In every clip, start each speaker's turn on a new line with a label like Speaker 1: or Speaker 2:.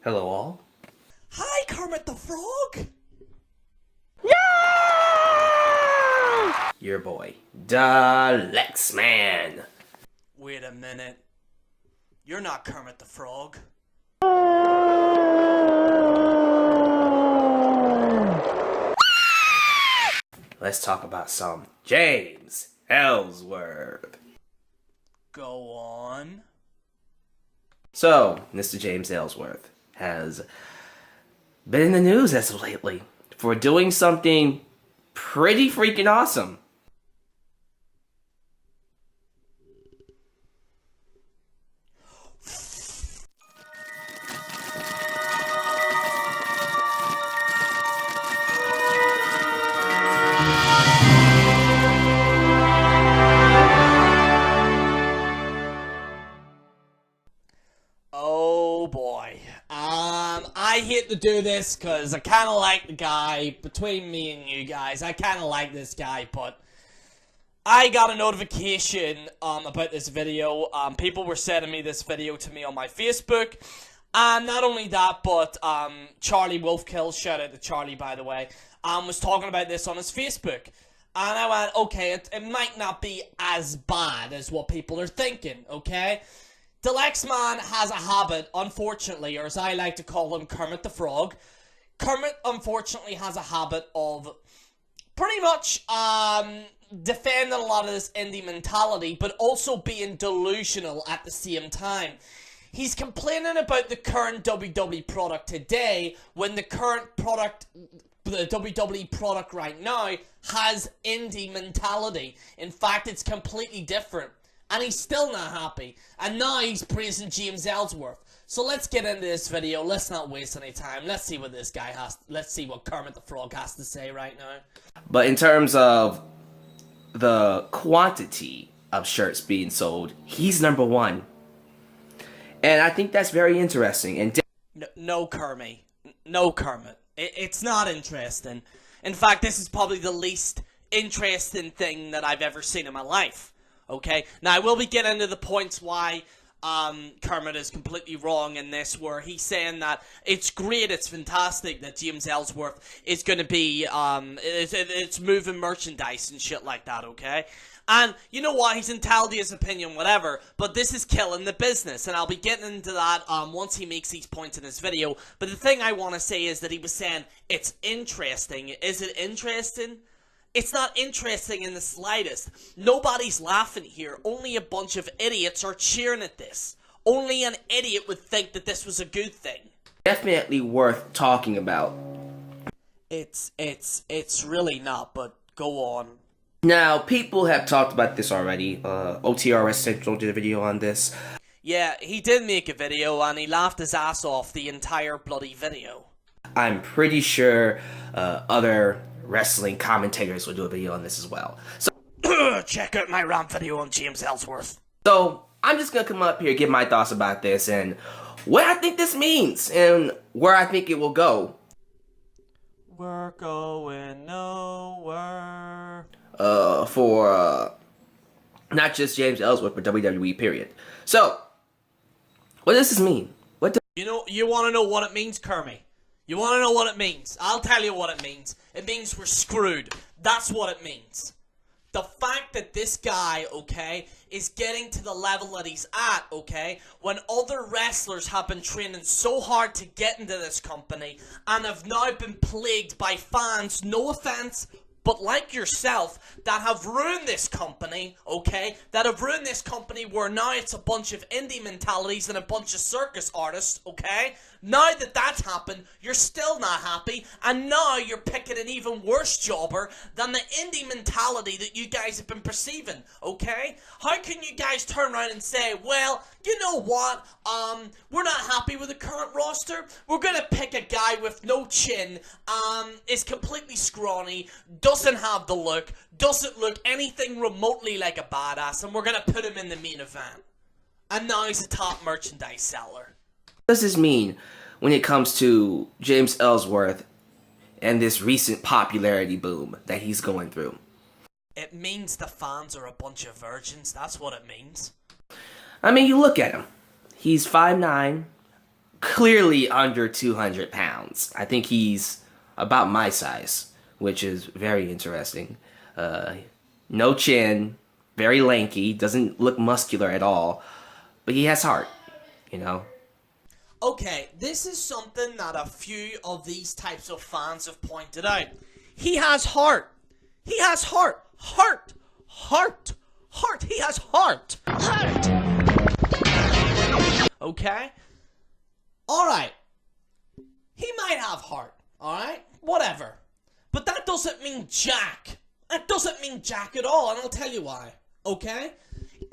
Speaker 1: Hello all.
Speaker 2: Hi, Kermit the Frog!
Speaker 1: Your boy, Dalyxman.
Speaker 2: Wait a minute. You're not Kermit the Frog.
Speaker 1: Let's talk about some James Ellsworth.
Speaker 2: Go on.
Speaker 1: So, Mr. James Ellsworth has been in the news as of lately for doing something pretty freaking awesome.
Speaker 2: Oh boy. I hate to do this because I kind of like the guy. Between me and you guys, I kind of like this guy, but I got a notification about this video. People were sending me this video to me on my Facebook. And not only that, but Charlie Wolfkill, shout out to Charlie by the way, was talking about this on his Facebook. And I went, okay, it might not be as bad as what people are thinking, okay? Dalyxman has a habit, unfortunately, or as I like to call him, Kermit the Frog. Kermit, unfortunately, has a habit of pretty much defending a lot of this indie mentality, but also being delusional at the same time. He's complaining about the current WWE product today, when the current product, the WWE product right now, has indie mentality. In fact, it's completely different. And he's still not happy. And now he's praising James Ellsworth. So let's get into this video. Let's not waste any time. Let's see what this guy has. Let's see what Kermit the Frog has to say right now.
Speaker 1: But in terms of the quantity of shirts being sold, he's number one. And I think that's very interesting. And
Speaker 2: No, Kermit. No, Kermit. It's not interesting. In fact, this is probably the least interesting thing that I've ever seen in my life. Okay, now I will be getting into the points why Kermit is completely wrong in this, where he's saying that it's great, it's fantastic that James Ellsworth is going to be, it's moving merchandise and shit like that, okay? And you know what, he's entitled to his opinion, whatever, but this is killing the business, and I'll be getting into that once he makes these points in his video. But the thing I want to say is that he was saying, it's interesting. Is it interesting? It's not interesting in the slightest. Nobody's laughing here. Only a bunch of idiots are cheering at this. Only an idiot would think that this was a good thing.
Speaker 1: definitely worth talking about.
Speaker 2: It's really not, but go on.
Speaker 1: Now, people have talked about this already. OTRS Intro did a video on this.
Speaker 2: Yeah, he did make a video and he laughed his ass off the entire bloody video.
Speaker 1: I'm pretty sure other wrestling commentators will do a video on this as well.
Speaker 2: Check out my rant video on James Ellsworth.
Speaker 1: So I'm just gonna come up here, give my thoughts about this and what I think this means and where I think it will go.
Speaker 2: We're going nowhere.
Speaker 1: For not just James Ellsworth, but WWE period. So, what does this mean?
Speaker 2: You want to know what it means, Kermit? You want to know what it means? I'll tell you what it means. It means we're screwed. That's what it means. The fact that this guy, okay, is getting to the level that he's at, okay, when other wrestlers have been training so hard to get into this company and have now been plagued by fans, no offense, but like yourself, that have ruined this company, okay? That have ruined this company where now it's a bunch of indie mentalities and a bunch of circus artists, okay? Now that that's happened, you're still not happy, and now you're picking an even worse jobber than the indie mentality that you guys have been perceiving, okay? How can you guys turn around and say, well, you know what, we're not happy with the current roster, we're gonna pick a guy with no chin, is completely scrawny, doesn't have the look, doesn't look anything remotely like a badass, and we're gonna put him in the main event. And now he's a top merchandise seller.
Speaker 1: What does this mean when it comes to James Ellsworth and this recent popularity boom that he's going through?
Speaker 2: It means the fans are a bunch of virgins, that's what it means.
Speaker 1: I mean, you look at him. He's 5'9", clearly under 200 pounds. I think he's about my size, which is very interesting. No chin, very lanky, doesn't look muscular at all, but he has heart, you know?
Speaker 2: Okay, this is something that a few of these types of fans have pointed out. He has heart. He has heart. Heart. Heart. Heart. He has heart. Heart. Okay? Alright. He might have heart. Alright? Whatever. But that doesn't mean jack. That doesn't mean jack at all, and I'll tell you why. Okay?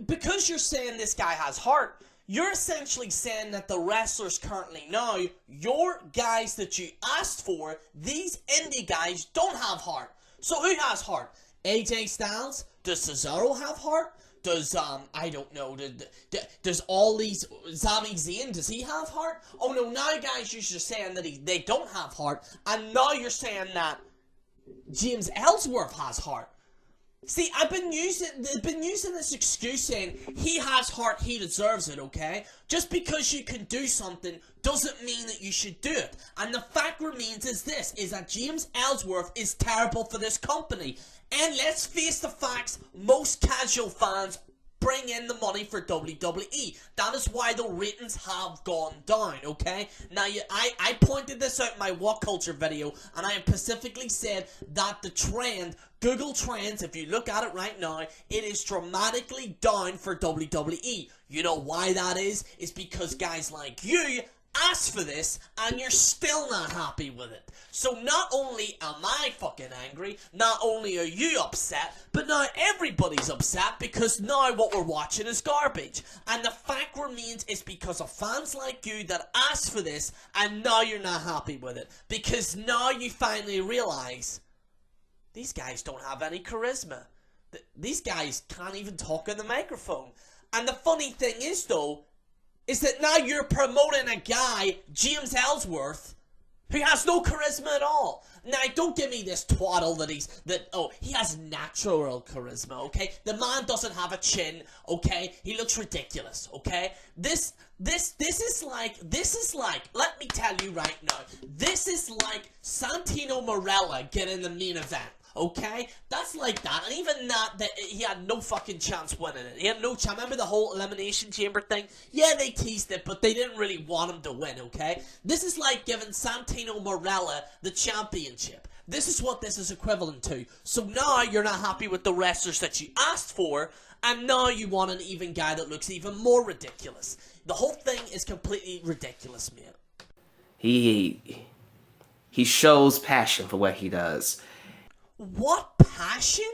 Speaker 2: Because you're saying this guy has heart, you're essentially saying that the wrestlers currently now, your guys that you asked for, these indie guys don't have heart. So who has heart? AJ Styles? Does Cesaro have heart? Does, I don't know, does all these, Sami Zayn, does he have heart? Oh no, now guys, you're just saying that they don't have heart, and now you're saying that James Ellsworth has heart. See, they've been using this excuse saying he has heart, he deserves it, okay? Just because you can do something doesn't mean that you should do it. And the fact remains is this, is that James Ellsworth is terrible for this company. And let's face the facts, most casual fans bring in the money for WWE. That is why the ratings have gone down, okay? Now, I pointed this out in my What Culture video, and I specifically said that the trend, Google Trends, if you look at it right now, it is dramatically down for WWE. You know why that is? It's because guys like you asked for this, and you're still not happy with it. So not only am I fucking angry, not only are you upset, but now everybody's upset because now what we're watching is garbage. And the fact remains it's because of fans like you that asked for this, and now you're not happy with it. Because now you finally realize these guys don't have any charisma. These guys can't even talk in the microphone. And the funny thing is though, is that now you're promoting a guy, James Ellsworth, who has no charisma at all. Now, don't give me this twaddle that he has natural charisma, okay? The man doesn't have a chin, okay? He looks ridiculous, okay? This is like, let me tell you right now, this is like Santino Marella getting the main event. Okay? That's like that. And even that he had no fucking chance winning it. He had no chance. Remember the whole Elimination Chamber thing? Yeah, they teased it, but they didn't really want him to win, okay? This is like giving Santino Marella the championship. This is what this is equivalent to. So now you're not happy with the wrestlers that you asked for, and now you want an even guy that looks even more ridiculous. The whole thing is completely ridiculous, man.
Speaker 1: He shows passion for what he does.
Speaker 2: What passion?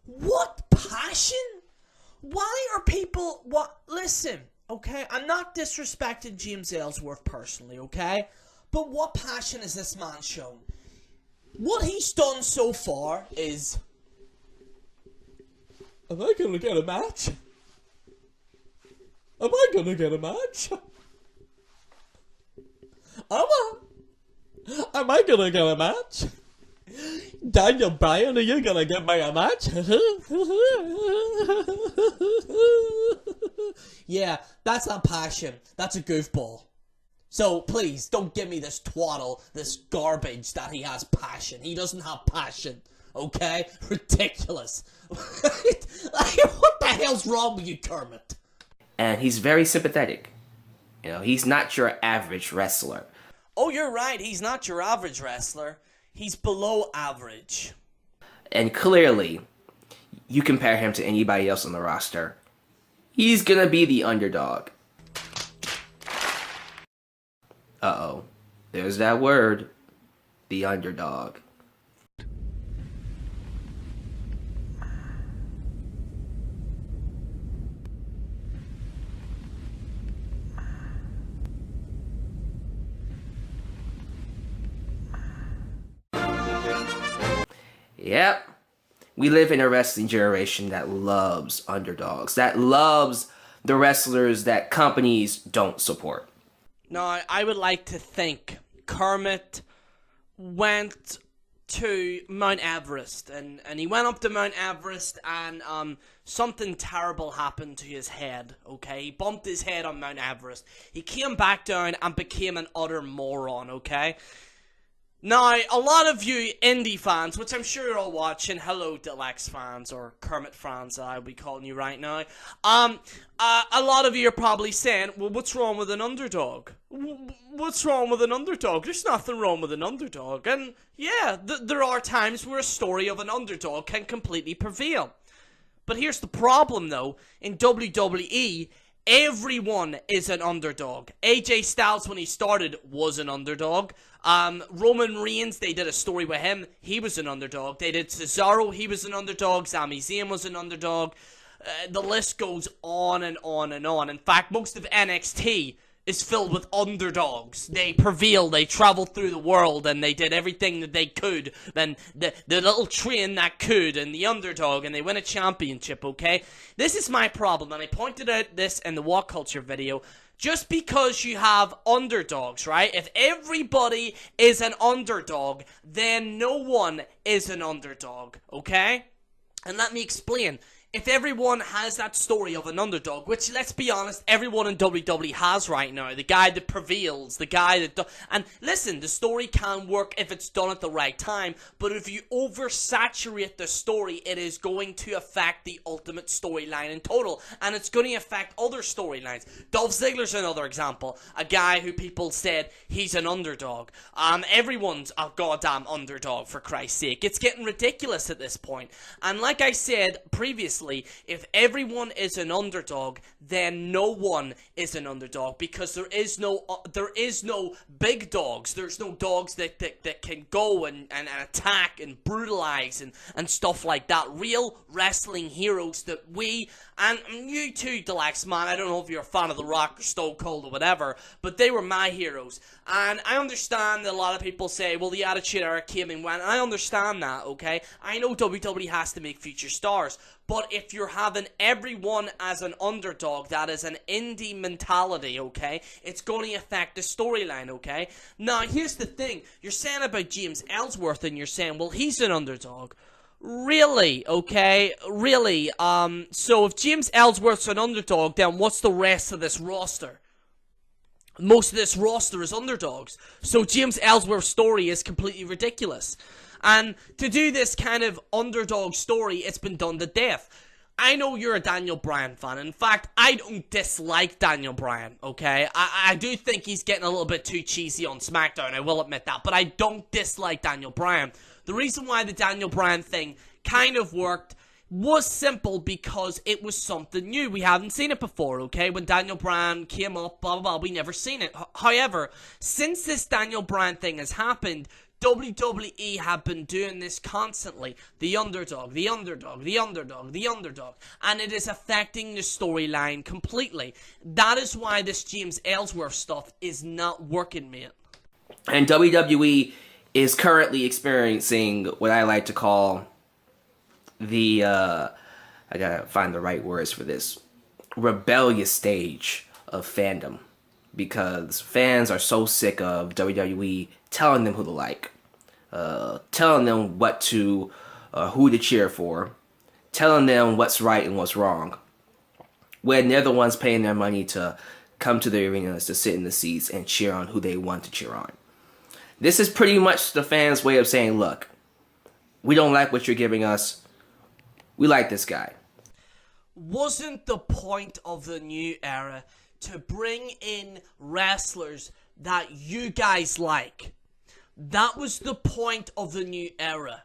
Speaker 2: What passion? Why are people... Listen, okay? I'm not disrespecting James Ellsworth personally, okay? But what passion has this man shown? What he's done so far is... Am I gonna get a match? Am I gonna get a match? Am I gonna get a match? Daniel Bryan, are you gonna give me a match? Yeah, that's not passion. That's a goofball. So please, don't give me this twaddle, this garbage that he has passion. He doesn't have passion. Okay? Ridiculous. Like, what the hell's wrong with you, Kermit?
Speaker 1: And he's very sympathetic. You know, he's not your average wrestler.
Speaker 2: Oh, you're right. He's not your average wrestler. He's below average.
Speaker 1: And clearly, you compare him to anybody else on the roster, he's gonna be the underdog. Uh-oh. There's that word. The underdog. Yep. We live in a wrestling generation that loves underdogs, that loves the wrestlers that companies don't support.
Speaker 2: Now, I would like to think Kermit went to Mount Everest, and he went up to Mount Everest, and something terrible happened to his head, okay? He bumped his head on Mount Everest. He came back down and became an utter moron, okay? Now, a lot of you indie fans, which I'm sure you're all watching, hello Dalyxman fans, or Kermit fans, I'll be calling you right now, a lot of you are probably saying, well, what's wrong with an underdog? What's wrong with an underdog? There's nothing wrong with an underdog. And yeah, there are times where a story of an underdog can completely prevail. But here's the problem, though. In WWE, everyone is an underdog. AJ Styles, when he started, was an underdog. Roman Reigns, they did a story with him. He was an underdog. They did Cesaro. He was an underdog. Sami Zayn was an underdog. The list goes on and on and on. In fact, most of NXT is filled with underdogs. They prevail, they travel through the world, and they did everything that they could. Then the little train that could, and the underdog, and they win a championship, okay? This is my problem, and I pointed out this in the What Culture video. Just because you have underdogs, right? If everybody is an underdog, then no one is an underdog, okay? And let me explain. If everyone has that story of an underdog, which, let's be honest, everyone in WWE has right now, the guy that prevails, the guy that and listen, the story can work if it's done at the right time, but if you oversaturate the story, it is going to affect the ultimate storyline in total, and it's going to affect other storylines. Dolph Ziggler's another example, a guy who people said he's an underdog. Everyone's a goddamn underdog, for Christ's sake. It's getting ridiculous at this point, and like I said previously, if everyone is an underdog, then no one is an underdog, because there is no big dogs. There's no dogs that can go and attack and brutalize and stuff like that. Real wrestling heroes that we, and you too, Dalyxman, I don't know if you're a fan of The Rock or Stone Cold or whatever, but they were my heroes. And I understand that a lot of people say, well, the Attitude Era came and went. I understand that, okay? I know WWE has to make future stars, but if you're having everyone as an underdog, that is an indie mentality, okay? It's going to affect the storyline, okay? Now, here's the thing. You're saying about James Ellsworth, and you're saying, well, he's an underdog. Really, okay? Really? So if James Ellsworth's an underdog, then what's the rest of this roster? Most of this roster is underdogs. So James Ellsworth's story is completely ridiculous. And to do this kind of underdog story, it's been done to death. I know you're a Daniel Bryan fan. In fact, I don't dislike Daniel Bryan, okay? I do think he's getting a little bit too cheesy on SmackDown, I will admit that. But I don't dislike Daniel Bryan. The reason why the Daniel Bryan thing kind of worked was simple, because it was something new. We haven't seen it before, okay? When Daniel Bryan came up, blah, blah, blah, we never seen it. However, since this Daniel Bryan thing has happened, WWE have been doing this constantly. The underdog, the underdog, the underdog, the underdog. And it is affecting the storyline completely. That is why this James Ellsworth stuff is not working, mate.
Speaker 1: And WWE is currently experiencing what I like to call the, I gotta find the right words for this, rebellious stage of fandom. Because fans are so sick of WWE telling them who to like, telling them what to, who to cheer for, telling them what's right and what's wrong, when they're the ones paying their money to come to the arenas to sit in the seats and cheer on who they want to cheer on. This is pretty much the fans' way of saying, look, we don't like what you're giving us. We like this guy.
Speaker 2: Wasn't the point of the new era to bring in wrestlers that you guys like? That was the point of the new era.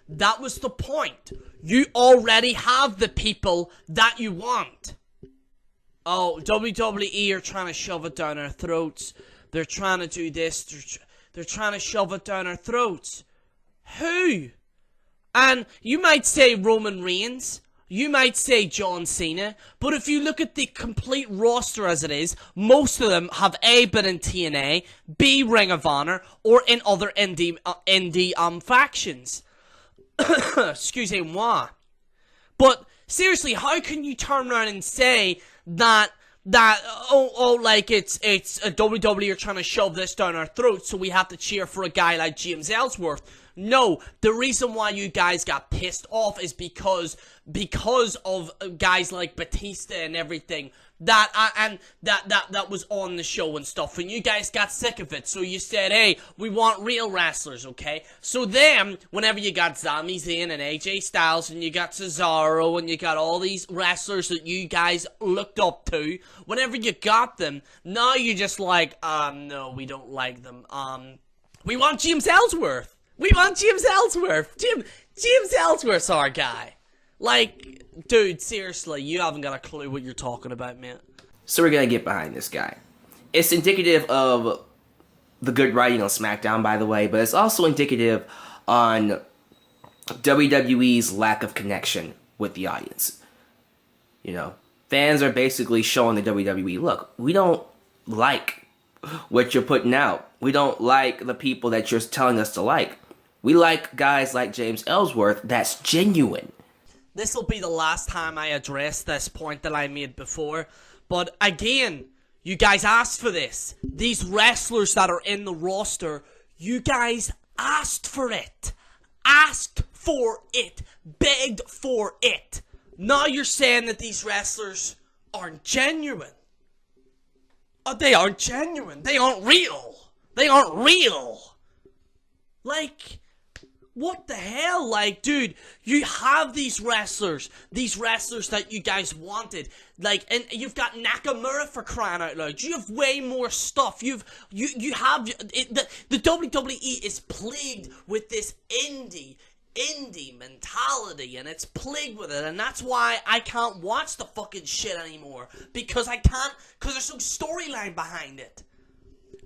Speaker 2: That was the point. You already have the people that you want. Oh, WWE are trying to shove it down our throats. They're trying to do this. They're trying to shove it down our throats. Who? And you might say Roman Reigns. You might say John Cena, but if you look at the complete roster as it is, most of them have A, been in TNA, B, Ring of Honor, or in other indie factions. Excusez-moi. But seriously, how can you turn around and say that that, like it's a WWE are trying to shove this down our throats, so we have to cheer for a guy like James Ellsworth. No, the reason why you guys got pissed off is because of guys like Batista and everything that was on the show and stuff, and you guys got sick of it, so you said, hey, we want real wrestlers, okay? So then, whenever you got Sami Zayn and AJ Styles, and you got Cesaro, and you got all these wrestlers that you guys looked up to, whenever you got them, now you're just like, no, we don't like them, we want James Ellsworth. We want James Ellsworth. James Ellsworth's our guy. Like, dude, seriously, you haven't got a clue what you're talking about, man.
Speaker 1: So we're gonna get behind this guy. It's indicative of the good writing on SmackDown, by the way, but it's also indicative on WWE's lack of connection with the audience. You know, fans are basically showing the WWE, look, we don't like what you're putting out. We don't like the people that you're telling us to like. We like guys like James Ellsworth that's genuine.
Speaker 2: This will be the last time I address this point that I made before. But again, you guys asked for this. These wrestlers that are in the roster, you guys asked for it. Asked for it. Begged for it. Now you're saying that these wrestlers aren't genuine. They aren't genuine. They aren't real. They aren't real. Like, what the hell? Like, dude, you have these wrestlers that you guys wanted. Like, and you've got Nakamura, for crying out loud. You have way more stuff. You have the WWE is plagued with this indie mentality, and it's plagued with it, and that's why I can't watch the fucking shit anymore, because there's some storyline behind it.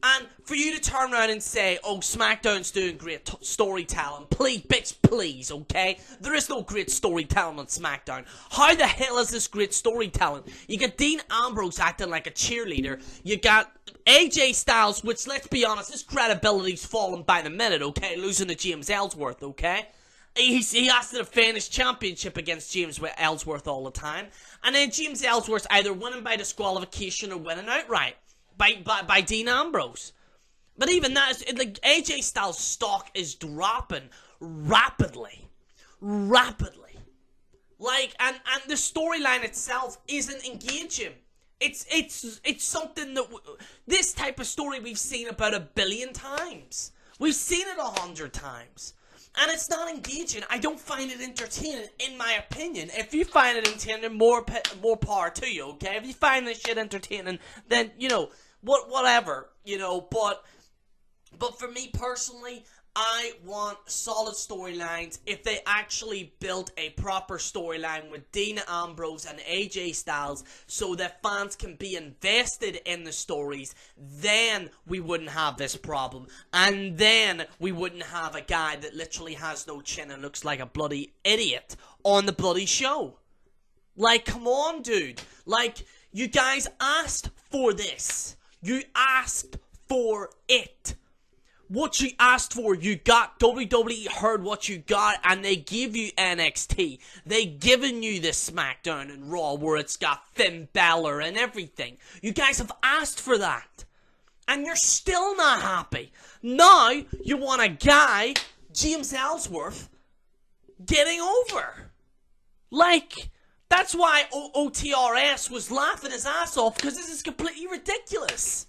Speaker 2: And for you to turn around and say, oh, SmackDown's doing great storytelling, please, bitch, please, okay? There is no great storytelling on SmackDown. How the hell is this great storytelling? You got Dean Ambrose acting like a cheerleader. You got AJ Styles, which, let's be honest, his credibility's falling by the minute, okay? Losing to James Ellsworth, okay? He has to defend his championship against James Ellsworth all the time. And then James Ellsworth's either winning by disqualification or winning outright by Dean Ambrose. But even that, like, AJ Styles' stock is dropping rapidly. Like, and the storyline itself isn't engaging. It's something that, this type of story we've seen about 1 billion times. We've seen it 100 times. And it's not engaging. I don't find it entertaining, in my opinion. If you find it entertaining, more power to you, okay? If you find this shit entertaining, then, you know, whatever, you know, but for me personally, I want solid storylines. If they actually built a proper storyline with Dean Ambrose and AJ Styles so that fans can be invested in the stories, then we wouldn't have this problem. And then we wouldn't have a guy that literally has no chin and looks like a bloody idiot on the bloody show. Like, come on, dude. Like, you guys asked for this. You asked for it. What you asked for, you got. WWE heard what you got, and they give you NXT. They given you this SmackDown and Raw, where it's got Finn Balor and everything. You guys have asked for that, and you're still not happy. Now, you want a guy, James Ellsworth, getting over. Like, that's why OTRS was laughing his ass off, because this is completely ridiculous.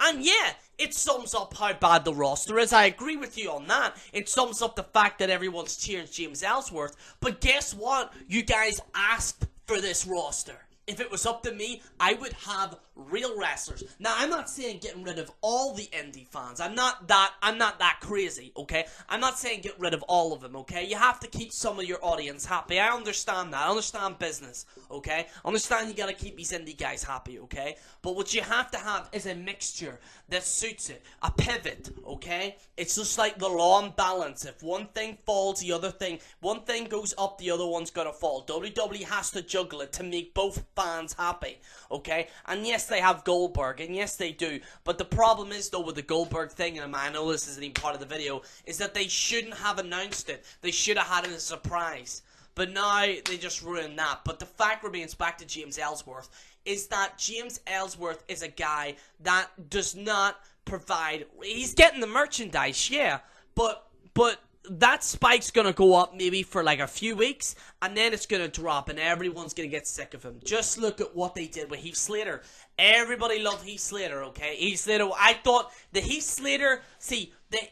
Speaker 2: And yeah, it sums up how bad the roster is. I agree with you on that. It sums up the fact that everyone's cheering James Ellsworth. But guess what? You guys asked for this roster. If it was up to me, I would have real wrestlers. Now, I'm not saying getting rid of all the indie fans. I'm not that crazy, okay? I'm not saying get rid of all of them, okay? You have to keep some of your audience happy. I understand that. I understand business, okay? I understand you gotta keep these indie guys happy, okay? But what you have to have is a mixture that suits it. A pivot, okay? It's just like the law and balance. If one thing falls, one thing goes up, the other one's gonna fall. WWE has to juggle it to make both fans happy, okay? And yes, they have Goldberg, and yes, they do. But the problem is, though, with the Goldberg thing, and I know this isn't even part of the video, is that they shouldn't have announced it. They should have had it as a surprise. But now, they just ruined that. But the fact remains, back to James Ellsworth, is that James Ellsworth is a guy that does not provide. He's getting the merchandise, yeah, but that spike's gonna go up maybe for like a few weeks, and then it's gonna drop, and everyone's gonna get sick of him. Just look at what they did with Heath Slater. Everybody loved Heath Slater, okay? Heath Slater, I thought the Heath Slater,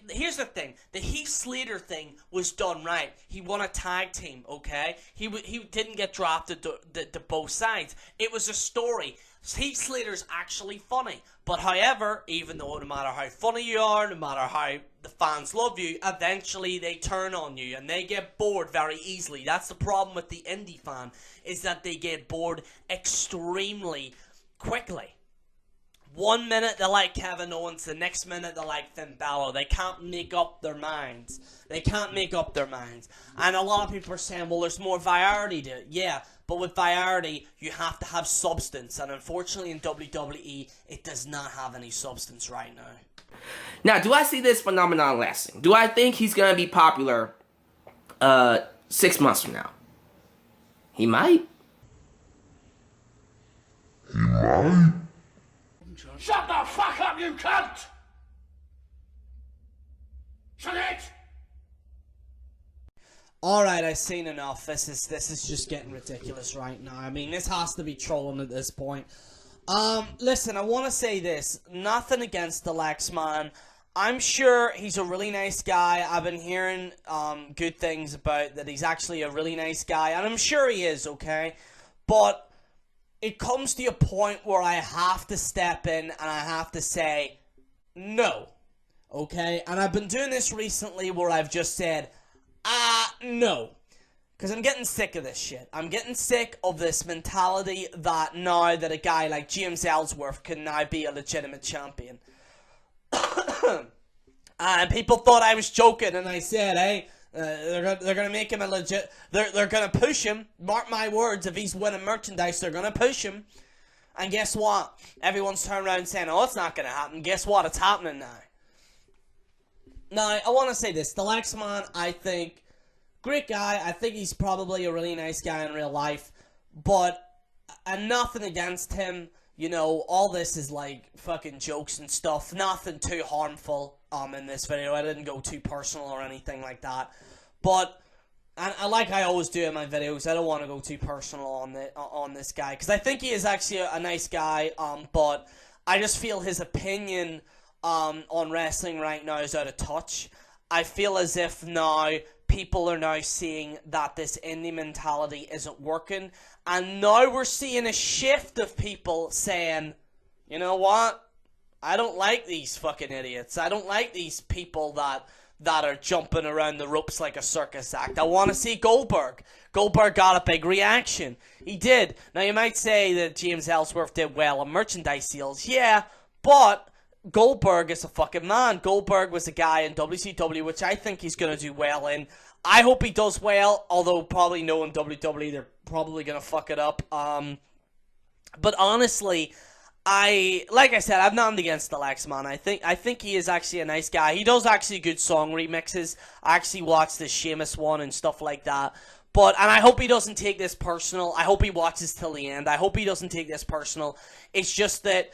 Speaker 2: here's the thing. The Heath Slater thing was done right. He won a tag team, okay? He didn't get drafted to both sides. It was a story. Heath Slater's actually funny. But however, even though no matter how funny you are, no matter how the fans love you, eventually they turn on you and they get bored very easily. That's the problem with the indie fan, is that they get bored extremely quickly. 1 minute they like Kevin Owens, the next minute they like Finn Balor. They can't make up their minds. And a lot of people are saying, well, there's more variety to it. Yeah, but with variety, you have to have substance. And unfortunately in WWE, it does not have any substance right now.
Speaker 1: Now, do I see this phenomenon lasting? Do I think he's going to be popular 6 months from now? He might.
Speaker 3: Shut the fuck up, you cunt! Shut it!
Speaker 2: Alright, I've seen enough. This is just getting ridiculous right now. I mean, this has to be trolling at this point. Listen, I want to say this. Nothing against Dalyxman. I'm sure he's a really nice guy. I've been hearing good things about that he's actually a really nice guy. And I'm sure he is, okay? But it comes to a point where I have to step in and I have to say no, okay? And I've been doing this recently where I've just said, no. Because I'm getting sick of this shit. I'm getting sick of this mentality that now that a guy like James Ellsworth can now be a legitimate champion. And people thought I was joking and I said, hey, they're gonna make him a legit. They're gonna push him. Mark my words. If he's winning merchandise, they're gonna push him. And guess what? Everyone's turned around saying, "Oh, it's not gonna happen." Guess what? It's happening now. Now, I want to say this: Dalyxman, I think, great guy. I think he's probably a really nice guy in real life. But nothing against him. You know, all this is like fucking jokes and stuff. Nothing too harmful in this video. I didn't go too personal or anything like that. But, and like I always do in my videos, I don't want to go too personal on this guy. Because I think he is actually a nice guy. But I just feel his opinion on wrestling right now is out of touch. I feel as if now people are now seeing that this indie mentality isn't working. And now we're seeing a shift of people saying, you know what? I don't like these fucking idiots. I don't like these people that are jumping around the ropes like a circus act. I want to see Goldberg. Goldberg got a big reaction. He did. Now you might say that James Ellsworth did well on merchandise sales. Yeah, but Goldberg is a fucking man. Goldberg was a guy in WCW, which I think he's going to do well in. I hope he does well, although probably knowing WWE, they're probably going to fuck it up. But honestly, like I said, I'm not against Dalyxman. I think he is actually a nice guy. He does actually good song remixes. I actually watched the Sheamus one and stuff like that. And I hope he doesn't take this personal. I hope he watches till the end. I hope he doesn't take this personal. It's just that,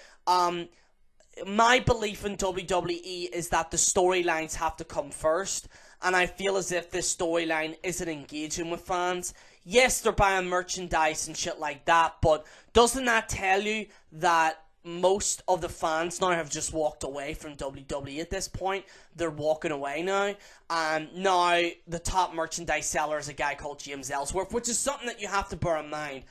Speaker 2: my belief in WWE is that the storylines have to come first. And I feel as if this storyline isn't engaging with fans. Yes, they're buying merchandise and shit like that, but doesn't that tell you that most of the fans now have just walked away from WWE at this point? They're walking away now. And now the top merchandise seller is a guy called James Ellsworth, which is something that you have to bear in mind.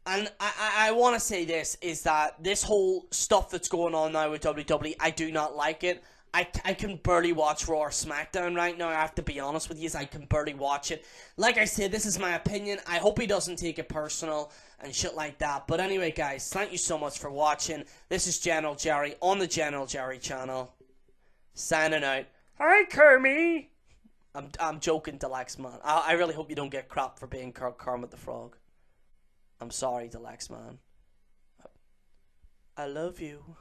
Speaker 2: And I want to say this, is that this whole stuff that's going on now with WWE, I do not like it. I can barely watch Raw or SmackDown right now. I have to be honest with you, I can barely watch it. Like I said, this is my opinion. I hope he doesn't take it personal and shit like that. But anyway, guys, thank you so much for watching. This is General Jerry on the General Jerry channel. Signing out. Hi, Kermit. I'm joking, Dalyxman. I really hope you don't get crap for being Kermit the Frog. I'm sorry, Dalyxman. I love you.